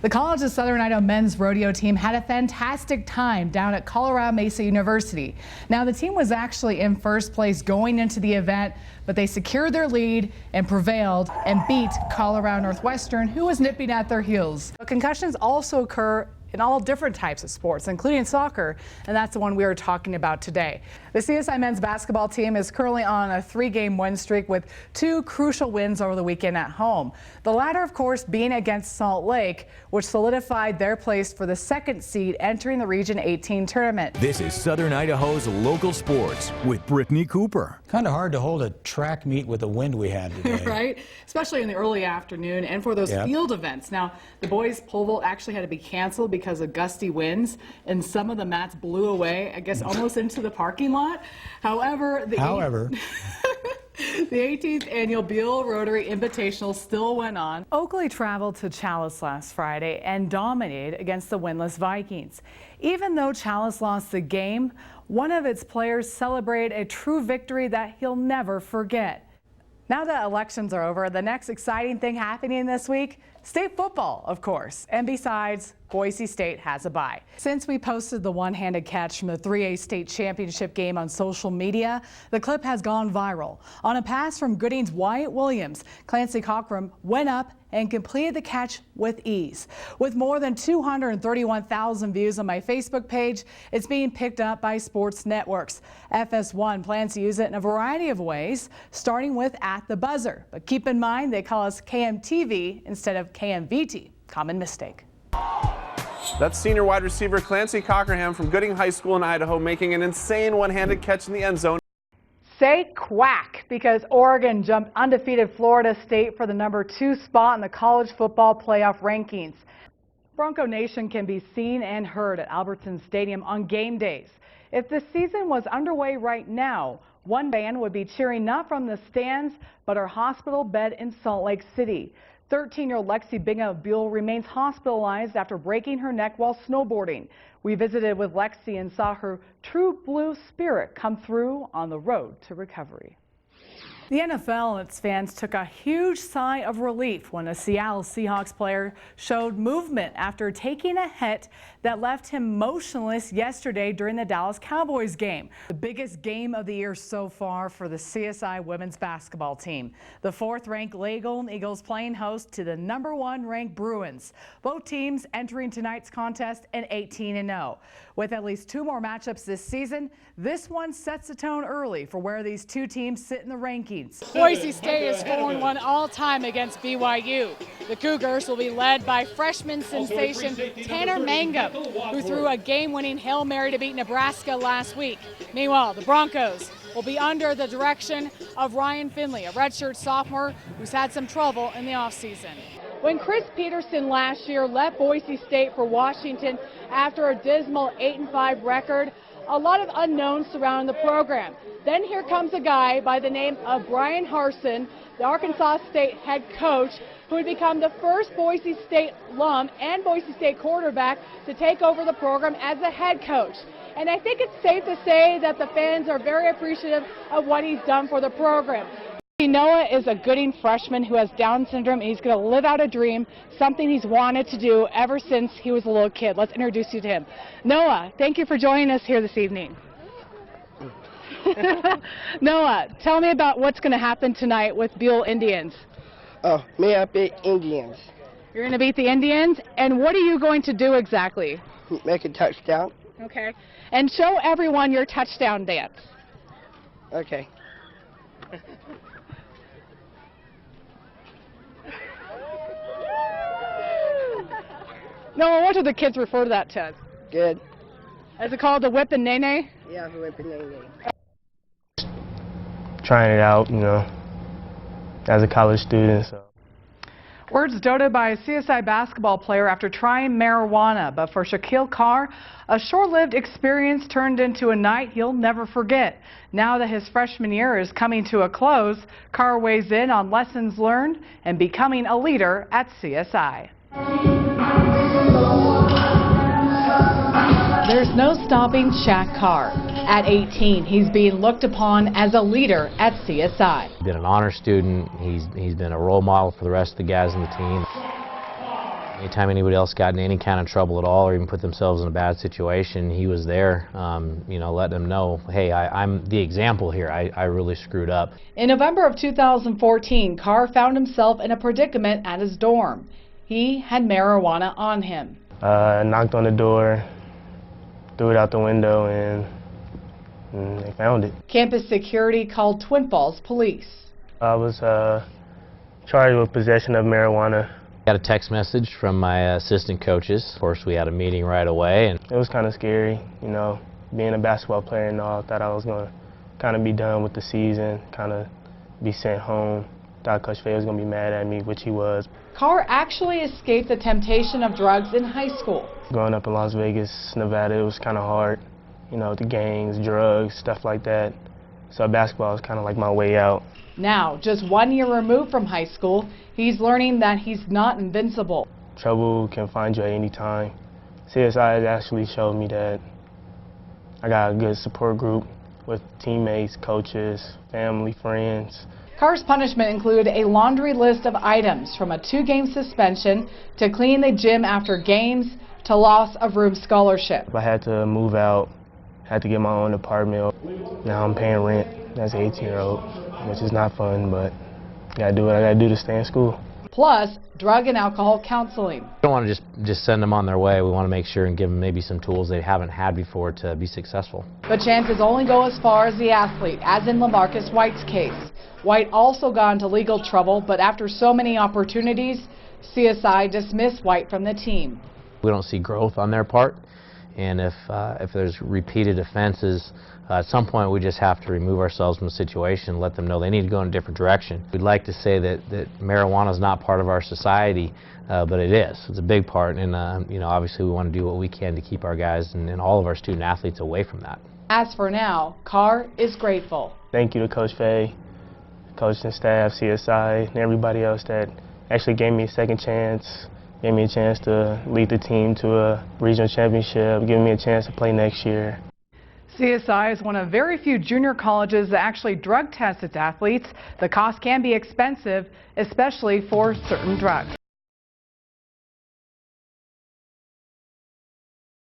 The College of Southern Idaho men's rodeo team had a fantastic time down at Colorado Mesa University. Now, the team was actually in first place going into the event, but they secured their lead and prevailed and beat Colorado Northwestern, who was nipping at their heels. But concussions also occur in all different types of sports, including soccer, and that's the one we are talking about today. The CSI men's basketball team is currently on a 3-game win streak with 2 crucial wins over the weekend at home. The latter, of course, being against Salt Lake, which solidified their place for the 2nd seed entering the Region 18 tournament. This is Southern Idaho's local sports with Brittany Cooper. Kind of hard to hold a track meet with the wind we had today. Right? Especially in the early afternoon and for those field events. Now, the boys' pole vault actually had to be canceled because of gusty winds, and some of the mats blew away, I guess, almost into the parking lot. However, the 18th annual Beal Rotary Invitational still went on. Oakley traveled to Chalice last Friday and dominated against the winless Vikings. Even though Chalice lost the game, one of its players celebrated a true victory that he'll never forget. Now that elections are over, the next exciting thing happening this week, state football, of course. And besides, Boise State has a bye. Since we posted the one-handed catch from the 3A state championship game on social media, the clip has gone viral. On a pass from Gooding's Wyatt Williams, Clancy Cochran went up and completed the catch with ease. With more than 231,000 views on my Facebook page, it's being picked up by sports networks. FS1 plans to use it in a variety of ways, starting with at the buzzer. But keep in mind, they call us KMTV instead of KMVT. Common mistake. That's senior wide receiver Clancy Cochran from Gooding High School in Idaho making an insane one-handed catch in the end zone. Say quack, because Oregon jumped undefeated Florida State for the #2 spot in the college football playoff rankings. Bronco Nation can be seen and heard at Albertson Stadium on game days. If the season was underway right now, one band would be cheering not from the stands, but her hospital bed in Salt Lake City. 13-year-old Lexi Bingham of Buell remains hospitalized after breaking her neck while snowboarding. We visited with Lexi and saw her true blue spirit come through on the road to recovery. The NFL and its fans took a huge sigh of relief when a Seattle Seahawks player showed movement after taking a hit that left him motionless yesterday during the Dallas Cowboys game. The biggest game of the year so far for the CSI women's basketball team. The 4th-ranked Lake Golden Eagles playing host to the #1-ranked Bruins. Both teams entering tonight's contest at 18-0. With at least 2 more matchups this season, this one sets the tone early for where these 2 teams sit in the rankings. Boise State is 4-1 all-time against BYU. The Cougars will be led by freshman sensation Tanner Mangum, who threw a game-winning Hail Mary to beat Nebraska last week. Meanwhile, the Broncos will be under the direction of Ryan Finley, a redshirt sophomore who's had some trouble in the offseason. When Chris Peterson last year left Boise State for Washington after a dismal 8-5 record, a lot of unknowns surrounding the program. Then here comes a guy by the name of Brian Harsin, the Arkansas State head coach, who would become the first Boise State alum and Boise State quarterback to take over the program as a head coach. And I think it's safe to say that the fans are very appreciative of what he's done for the program. Noah is a Gooding freshman who has Down syndrome, and he's going to live out a dream, something he's wanted to do ever since he was a little kid. Let's introduce you to him. Noah, thank you for joining us here this evening. Noah, tell me about what's going to happen tonight with Buell Indians. Oh, may I beat Indians? You're going to beat the Indians, and what are you going to do exactly? Make a touchdown. Okay. And show everyone your touchdown dance. Okay. Noah, what do the kids refer to that as? Good. Is it called the whip and nay-nay? Yeah, the whip and nay-nay. Trying it out, you know, as a college student. So. Words doted by a CSI basketball player after trying marijuana, but for Shaquille Carr, a short-lived experience turned into a night he'll never forget. Now that his freshman year is coming to a close, Carr weighs in on lessons learned and becoming a leader at CSI. There's no stopping Shaq Carr. At 18, he's being looked upon as a leader at CSI. He's been an honor student. He's been a role model for the rest of the guys on the team. Anytime anybody else got in any kind of trouble at all or even put themselves in a bad situation, he was there, you know, letting them know, hey, I'm the example here. I really screwed up. In November of 2014, Carr found himself in a predicament at his dorm. He had marijuana on him. Knocked on the door, threw it out the window, and they found it. Campus security called Twin Falls police. I was charged with possession of marijuana. Got a text message from my assistant coaches. Of course, we had a meeting right away. And it was kind of scary, you know, being a basketball player and all. I thought I was going to kind of be done with the season, kind of be sent home. Thought Coach Fay was going to be mad at me, which he was. Carr actually escaped the temptation of drugs in high school. Growing up in Las Vegas, Nevada, it was kind of hard, you know, the gangs, drugs, stuff like that. So basketball was kind of like my way out. Now, just 1 year removed from high school, he's learning that he's not invincible. Trouble can find you at any time. CSI has actually showed me that I got a good support group with teammates, coaches, family, friends. Carr's punishment included a laundry list of items, from a 2-game suspension to clean the gym after games to loss of room scholarship. I had to move out, had to get my own apartment. Now I'm paying rent as an 18-year-old, which is not fun, but I gotta do what I gotta do to stay in school. Plus, drug and alcohol counseling. we don't want to just send them on their way. We want to make sure and give them maybe some tools they haven't had before to be successful. But chances only go as far as the athlete, as in LaMarcus White's case. White also got into legal trouble, but after so many opportunities, CSI dismissed White from the team. We don't see growth on their part, and if there's repeated offenses, at some point we just have to remove ourselves from the situation, let them know they need to go in a different direction. We'd like to say that marijuana is not part of our society, but it is. It's a big part, and you know, obviously we want to do what we can to keep our guys and all of our student athletes away from that. As for now, Carr is grateful. Thank you to Coach Fay, coaching staff, CSI, and everybody else that actually gave me a second chance, gave me a chance to lead the team to a regional championship, giving me a chance to play next year. CSI is one of very few junior colleges that actually drug test its athletes. The cost can be expensive, especially for certain drugs.